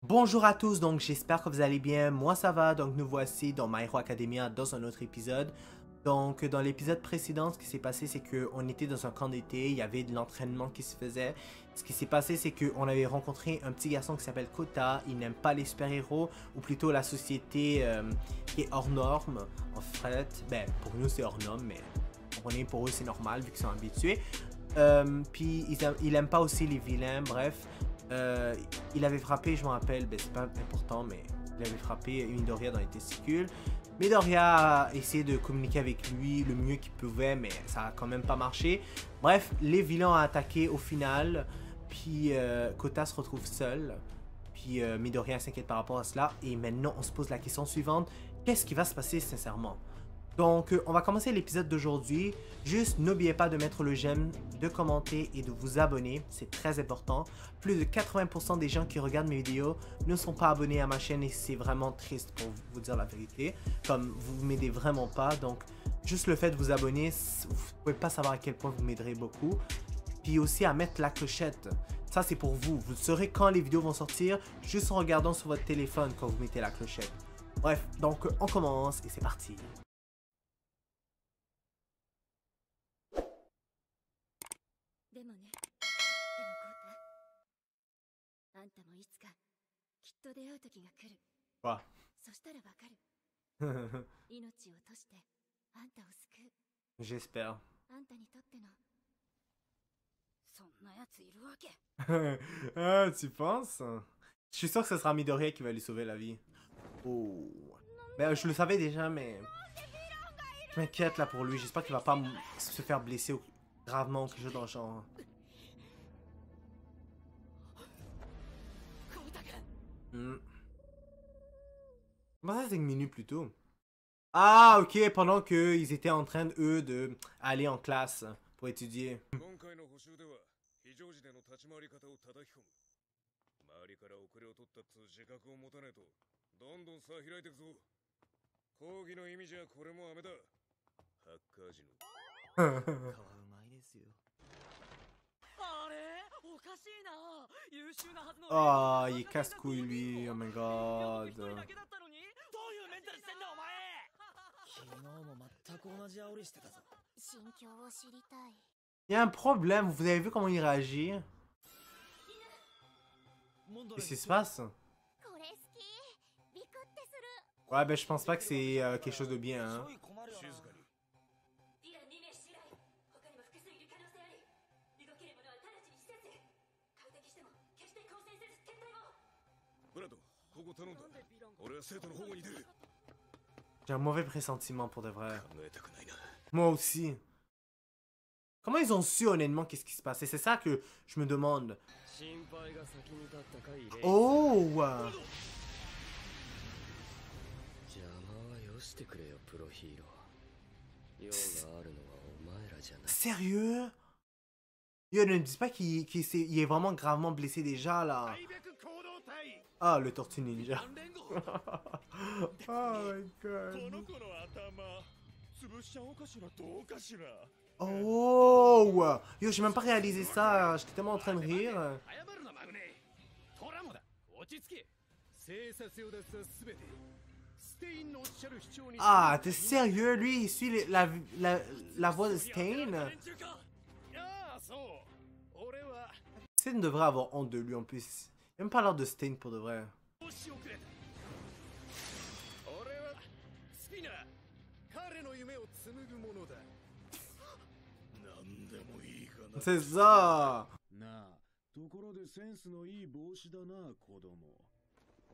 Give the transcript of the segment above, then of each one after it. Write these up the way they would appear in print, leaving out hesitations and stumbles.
Bonjour à tous, donc j'espère que vous allez bien, moi ça va, donc nous voici dans My Hero Academia dans un autre épisode. Donc dans l'épisode précédent, ce qui s'est passé c'est qu'on était dans un camp d'été, il y avait de l'entraînement qui se faisait. Ce qui s'est passé c'est qu'on avait rencontré un petit garçon qui s'appelle Kota, il n'aime pas les super-héros, ou plutôt la société qui est hors norme, en fait. Ben pour nous c'est hors norme, mais pour eux c'est normal vu qu'ils sont habitués. Puis il aime pas aussi les vilains, bref. Il avait frappé, je me rappelle, ben, c'est pas important, mais il avait frappé Midoriya dans les testicules. Midoriya a essayé de communiquer avec lui le mieux qu'il pouvait, mais ça a quand même pas marché. Bref, les vilains ont attaqué au final, puis Kota se retrouve seul. Puis Midoriya s'inquiète par rapport à cela, et maintenant on se pose la question suivante, qu'est-ce qui va se passer sincèrement? Donc, on va commencer l'épisode d'aujourd'hui. Juste, n'oubliez pas de mettre le j'aime, de commenter et de vous abonner. C'est très important. Plus de 80% des gens qui regardent mes vidéos ne sont pas abonnés à ma chaîne et c'est vraiment triste pour vous dire la vérité. Comme vous ne m'aidez vraiment pas. Donc, juste le fait de vous abonner, vous ne pouvez pas savoir à quel point vous m'aiderez beaucoup. Puis aussi à mettre la clochette. Ça, c'est pour vous. Vous saurez quand les vidéos vont sortir juste en regardant sur votre téléphone quand vous mettez la clochette. Bref, donc on commence et c'est parti. でもね、コウタ、あんたもいつかきっと出会う時が来る。Wow. そしたらわかる。命を落としてあんたを救う。J'espère. あんたにとってのそんなやついるわけ。Ah, tu penses? Je suis sûr que ce sera Midoriya qui va lui sauver la vie. Oh. Ben, je le savais déjà, mais... Je m'inquiète là pour lui. J'espère qu'il va pas se faire blesser gravement ou quelque chose dans le genre. Hmm. Comment ça, 5 minutes plus tôt? Ah, ok, pendant qu'ils étaient en train, eux, de aller en classe pour étudier. 講義の意味じゃこれも飴だ。ハッカー時の皮うまいですよ。あれおかしいな。優秀なはずの。Oh, il est casse-couille lui. Oh my god. どういうメンタルしてんだお前。昨日も全く同じ煽りしてたぞ。心境を知りたい。Il y a un problème. Vous avez vu comment il réagit? Qu'est-ce qui se passe? Ouais, ben je pense pas que c'est quelque chose de bien, hein. J'ai un mauvais pressentiment pour de vrai. Moi aussi. Comment ils ont su honnêtement qu'est-ce qui se passait? C'est ça que je me demande. Oh! Sérieux? Yo, ne me dis pas qu'il est vraiment gravement blessé déjà là. Ah, le Tortue Ninja. Oh my god. Oh! Yo, j'ai même pas réalisé ça. J'étais tellement en train de rire. Ah, t'es sérieux? Lui, il suit la voix de Stain? Stain devrait avoir honte de lui en plus. Il a même pas l'air de Stain pour de vrai. C'est ça!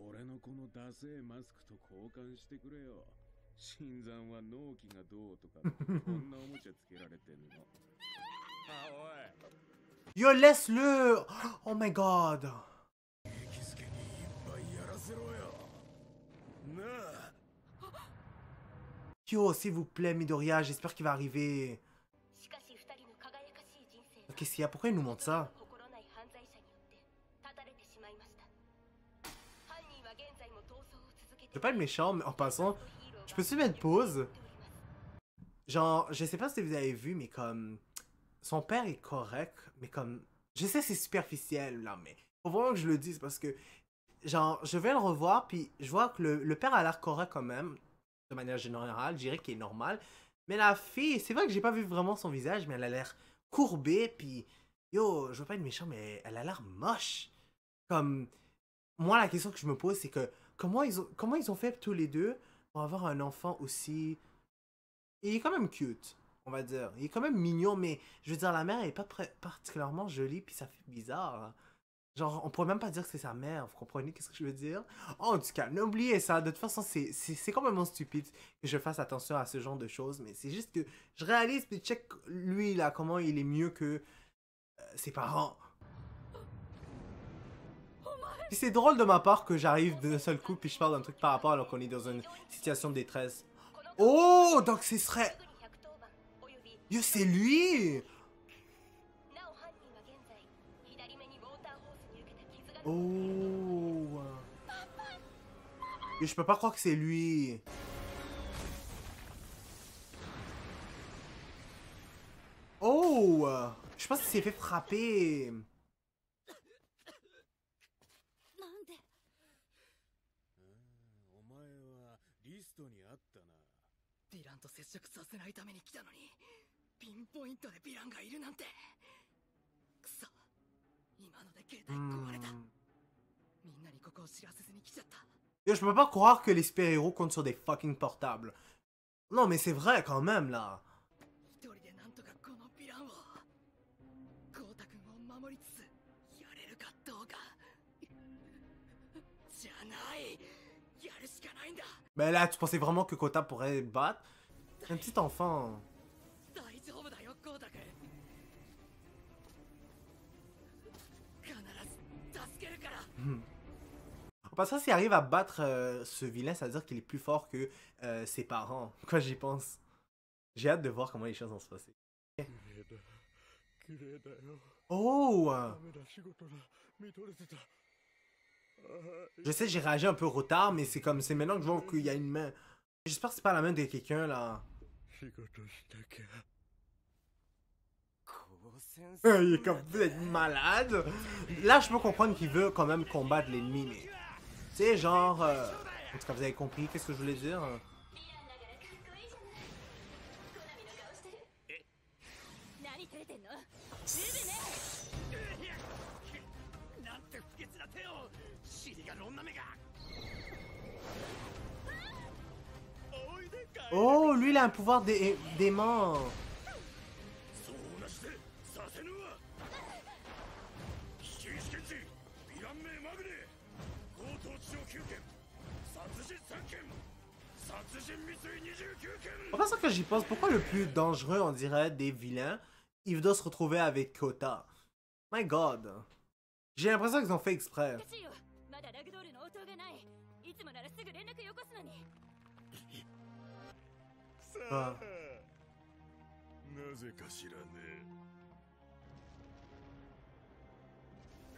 俺のこのダセーマスクと交換してくれよ。新山は納期がどうとかこんなおもちゃつけられてんの。あ、おい。 Yo, laisse-le! Oh my god! Yo, s'il vous plaît, Midoriya, j'espère qu'il va arriver. Qu'est-ce qu'il y a? Pourquoi il nous montre ça? Je veux pas être méchant, mais en passant, je peux-tu mettre pause? Genre, je sais pas si vous avez vu, mais comme... Son père est correct, mais comme... Je sais que c'est superficiel, là, mais... Faut vraiment que je le dise, parce que... genre, je vais le revoir, puis je vois que le père a l'air correct quand même, de manière générale, je dirais qu'il est normal. Mais la fille, c'est vrai que j'ai pas vu vraiment son visage, mais elle a l'air courbée, puis yo, je veux pas être méchant, mais elle a l'air moche. Comme, moi, la question que je me pose, c'est que comment ils ont fait tous les deux pour avoir un enfant aussi. Il est quand même cute, on va dire. Il est quand même mignon, mais je veux dire, la mère est pas particulièrement jolie, puis ça fait bizarre. Genre, on pourrait même pas dire que c'est sa mère, vous comprenez qu'est-ce que je veux dire? Oh, en tout cas, n'oubliez ça. De toute façon, c'est complètement stupide que je fasse attention à ce genre de choses, mais c'est juste que je réalise, puis check lui, là, comment il est mieux que ses parents. Puis c'est drôle de ma part que j'arrive d'un seul coup, puis je parle d'un truc par rapport alors qu'on est dans une situation de détresse. Oh, donc ce serait... Yo, c'est lui! Oh! Yo, je peux pas croire que c'est lui. Oh! Je pense qu'il s'est fait frapper. なんでお前はリストにあったな。ヴィランと接触させないために来たのにピンポイントでヴィランがいるなんてくそ今ので携帯壊れたみんなにここを知らせずに来ちゃった Yo, je peux pas croire que les super-héros comptent sur des fucking portables. Non, mais c'est vrai quand même, là. 一人でなんとかこのヴィランをゴータ君を守りつつやれるかどうかじゃないやるしかないんだ Mais là, tu pensais vraiment que Kota pourrait battre? Un petit enfant. 大丈夫だよゴータ君必ず助けるから En passant, s'il arrive à battre ce vilain, ça veut dire qu'il est plus fort que ses parents. Quoi, j'y pense. J'ai hâte de voir comment les choses vont se passer. Oh! Je sais, j'ai réagi un peu retard, mais c'est comme, c'est maintenant que je vois qu'il y a une main. J'espère que c'est pas la main de quelqu'un, là. Il est comme, vous êtes malade. Là, je peux comprendre qu'il veut quand même combattre l'ennemi, mais... Tu sais, genre... En tout cas, vous avez compris, qu'est-ce que je voulais dire? 何照れてんのなんて不潔な手を尻がロンな目が Oh, lui, il a un pouvoir d'aimant. そうなしてさせぬわ。危険試験時ヴィラン名マグネ強盗致傷9件殺人3件殺人未遂29件 En passant que j'y pense, pourquoi le plus dangereux, on dirait, des vilains, il doit se retrouver avec Kota? My god. J'ai l'impression qu'ils ont fait exprès. おかしいよまだラグドールの応答がないいつもならすぐ連絡よこすのにさああなぜか知らねえ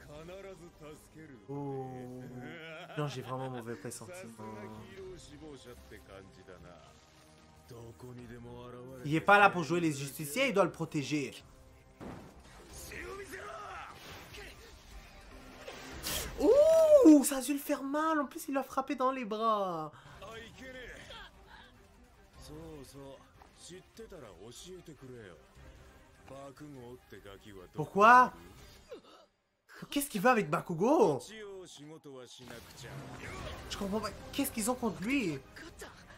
必ず助ける Oh. Non, j'ai vraiment mauvais さすが pressentiment. ヒーロー志望者って感じだなどこにでも現れて Il est pas là pour jouer les justiciers, il doit le protéger. 死を見せろ Ouh, ça a dû le faire mal. En plus, il l'a frappé dans les bras. あいけねえそうそう知ってたら教えてくれよ爆豪ってガキはどこ Pourquoi? Qu'est-ce qu'il veut avec Bakugo? 一応仕事はしなくちゃ Je comprends pas. Qu'est-ce qu'ils ont contre lui?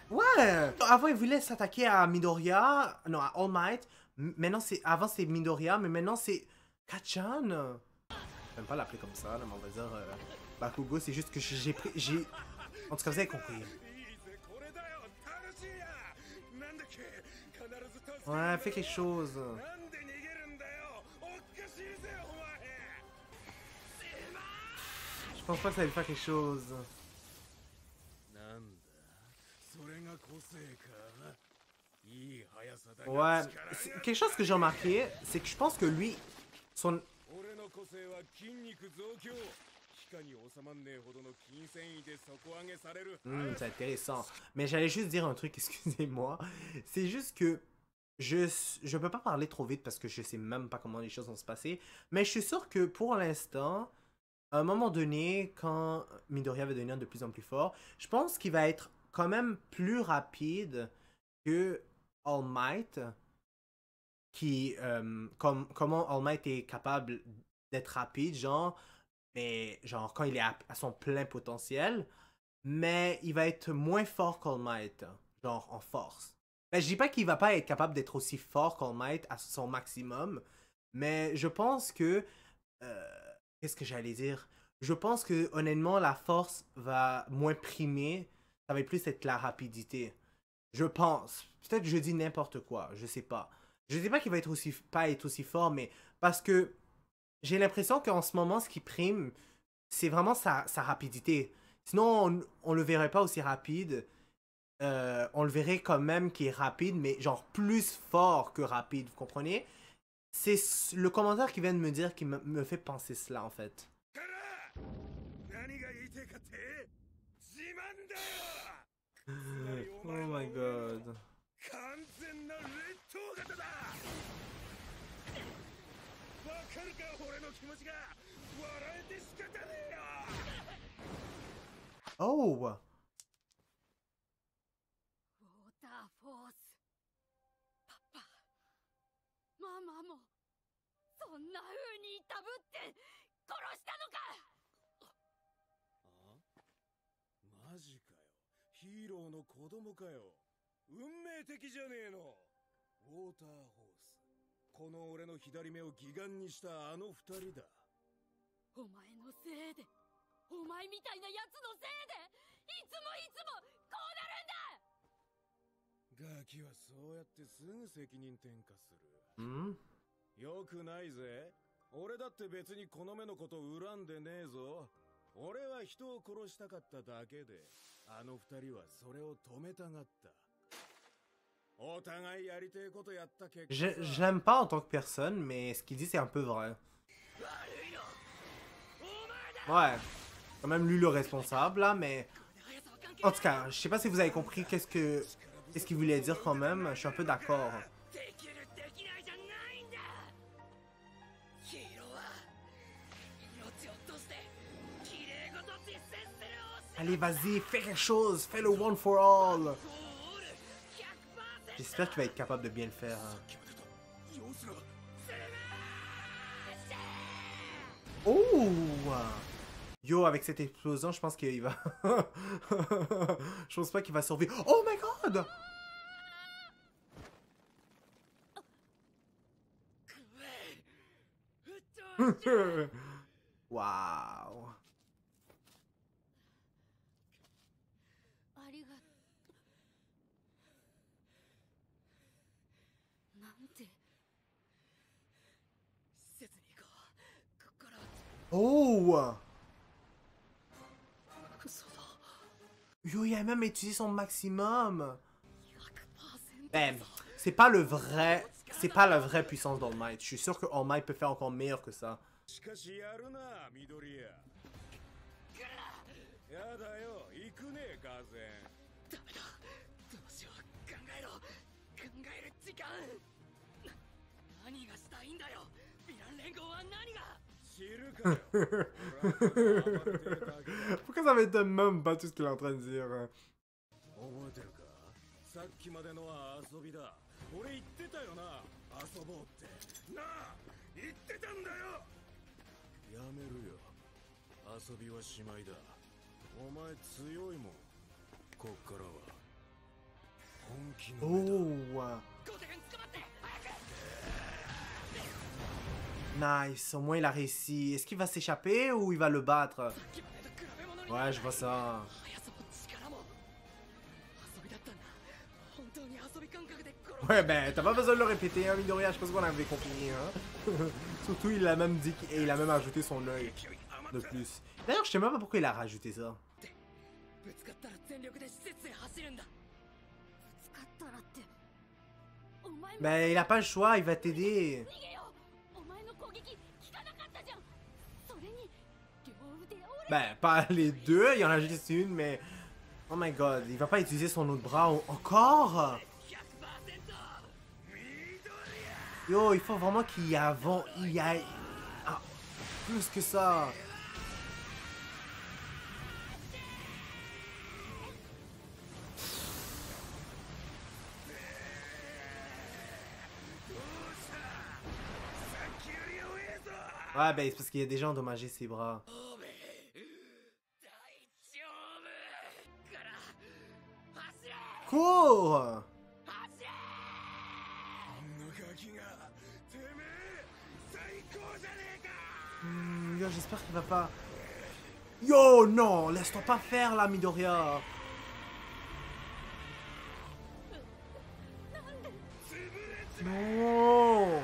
Ouais! Avant, il voulait s'attaquer à Midoriya. Non, à All Might. Maintenant, c'est... Avant, c'est Midoriya, mais maintenant, c'est... Kachan. J'aime pas l'appeler comme ça, là, mais on va dire... Bakugo, c'est juste que j'ai pris... En tout cas, vous avez compris. いいぜこれだよ楽しいやなんだっけ必ず助ける Ouais, fais quelque chose. なんで逃げるんだよおっかしいぜお前 Je pense pas que ça allait faire quelque chose. なんだそれが個性かいい速さだ Ouais. が力 C'est- が Quelque chose que j'ai remarqué, c'est que je pense que lui... Son... 俺の個性は筋肉増強皮下に収まんねえほどの筋繊維で底上げされる C'est intéressant. Mais j'allais juste dire un truc, excusez-moi. C'est juste que je peux pas parler trop vite parce que je sais même pas comment les choses vont se passer. Mais je suis sûr que pour l'instant, à un moment donné, quand Midoriya va devenir de plus en plus fort, je pense qu'il va être quand même plus rapide que All Might, qui, comment All Might est capable d'être rapide, genre, mais genre quand il est à son plein potentiel, mais il va être moins fort qu'All Might, genre en force. Ben, je dis pas qu'il va pas être capable d'être aussi fort qu'All Might à son maximum, mais je pense que, qu'est-ce que j'allais dire? Je pense que honnêtement la force va moins primer, ça va plus être la rapidité. Je pense. Peut-être que je dis n'importe quoi, je sais pas. Je sais pas qu'il va être aussi, pas être aussi fort, mais parce que j'ai l'impression qu'en ce moment, ce qui prime, c'est vraiment sa rapidité. Sinon, on le verrait pas aussi rapide. On le verrait quand même qui est rapide, mais genre plus fort que rapide, vous comprenez? C'est le commentaire qui vient de me dire qui me fait penser cela, en fait. Oh my god. 完全な劣等型だ。わかるか俺の気持ちが笑えて仕方ねえよ。 Oh! ウォーターフォース。パパ、ママもそんな風にいたぶって殺したのか。あ？マジかよ。ヒーローの子供かよ。運命的じゃねえの。ウォーターホース。この俺の左目を義眼にしたあの二人だ。お前のせいで、お前みたいなやつのせいで、いつもこうなるんだ。ガキはそうやってすぐ責任転嫁する。Hmm? よくないぜ。俺だって別にこの目のこと恨んでねえぞ。俺は人を殺したかっただけで、あの二人はそれを止めたがった。お互いやりてえことやった結果。Je l'aime pas en tant que personne, mais ce qu'il dit c'est un peu vrai. Ouais, quand même lui le responsable là, mais en tout cas, je sais pas si vous avez compris qu'est-ce qu'il voulait dire quand même. Je suis un peu d'accord. Allez, vas-y, fais quelque chose, fais le one for all. J'espère qu'il va être capable de bien le faire. Oh! Yo, avec cette explosion, je pense qu'il va... Je pense pas qu'il va survivre. Oh my god! Wow! ありがなんて施設に行こう。こっから Oh! 嘘だ。 Yo, il a même utilisé son maximum. 100%。 Ben, c'est pas le vrai... C'est pas la vraie puissance d'All Might. Je suis sûr que All Might peut faire encore meilleur que ça. しかしやるな、緑谷。やだよ、行くねえ、ガゼン。ダメだ。どうしよう。考えろ。考える時間。何がしたいんだよ。ヴィラン連合は何が。 知るかよ。 Pourquoi ça m'étonne même pas tout ce qu'il est en train de dire? 覚えてるか？さっきまでのは遊びだ。俺言ってたよな、遊ぼうって。なあ、言ってたんだよ。やめるよ。遊びはしまいだ。お前強いもん。こっからは本気の目だ。 Oh! ゴテ君捕まって早く。 Nice, au moins il a réussi. Est-ce qu'il va s'échapper ou il va le battre? さっきまでと比べ物にならない。 Ouais, je vois ça. 速さも力も遊びだったんだ。本当に遊び感覚で殺す。 Ouais, ben, t'as pas besoin de le répéter, hein, Midoriya, je pense qu'on avait compris, hein. Surtout, il a même dit qu'il a même ajouté son œil de plus. D'ailleurs, je sais même pas pourquoi il a rajouté ça. ぶつかったら全力で施設へ走るんだ。ぶつかったらって。お前も Ben, il a pas le choix, il va t'aider. 逃げよう。お前の攻撃効かなかったじゃん。それに両腕折れ。 Ben, pas les deux, il y en a juste une, mais... Oh my god, il va pas utiliser son autre bras encore? 100%。 Yo, il faut vraiment qu'il y ait avant... Il y ait... Ah, plus que ça. Ouais, ben c'est parce qu'il a déjà endommagé ses bras. おめ大丈夫から走れ Cours! 走れあのガキがてめえ最高じゃねえか Yo, j'espère qu'il va pas... Yo, non! Laisse-toi pas faire, là, Midoriya! 潰れちま Non!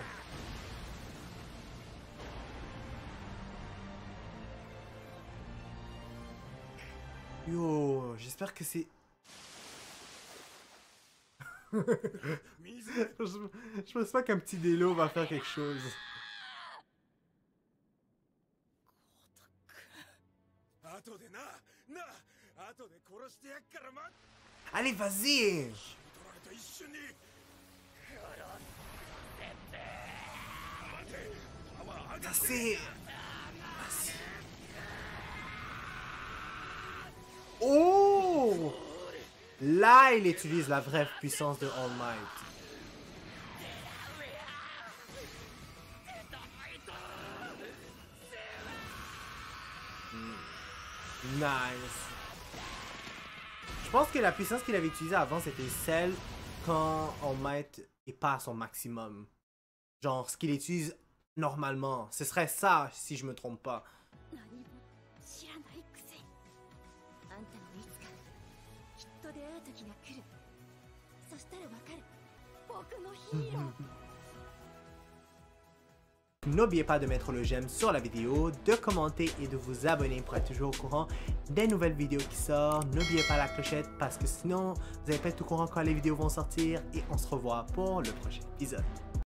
Yo, j'espère que c'est... 水 je pense pas qu'un petit délo va faire quelque chose. 後でな後で殺してやっから待っ Allez, vas-y! 取られた一瞬に待てパワー上が Ça って c'est... Oh! Là, il utilise la vraie puissance de All Might. Nice. Je pense que la puissance qu'il avait utilisée avant, c'était celle quand All Might est pas à son maximum. Genre, ce qu'il utilise normalement. Ce serait ça, si je me trompe pas. 何も知らないくせにあんたもいつかきっと出会う時が来るそしたらわかる僕のヒーロー N'oubliez pas de mettre le j'aime sur la vidéo, de commenter et de vous abonner pour être toujours au courant des nouvelles vidéos qui sortent. N'oubliez pas la clochette parce que sinon, vous n'allez pas être au courant quand les vidéos vont sortir et on se revoit pour le prochain épisode.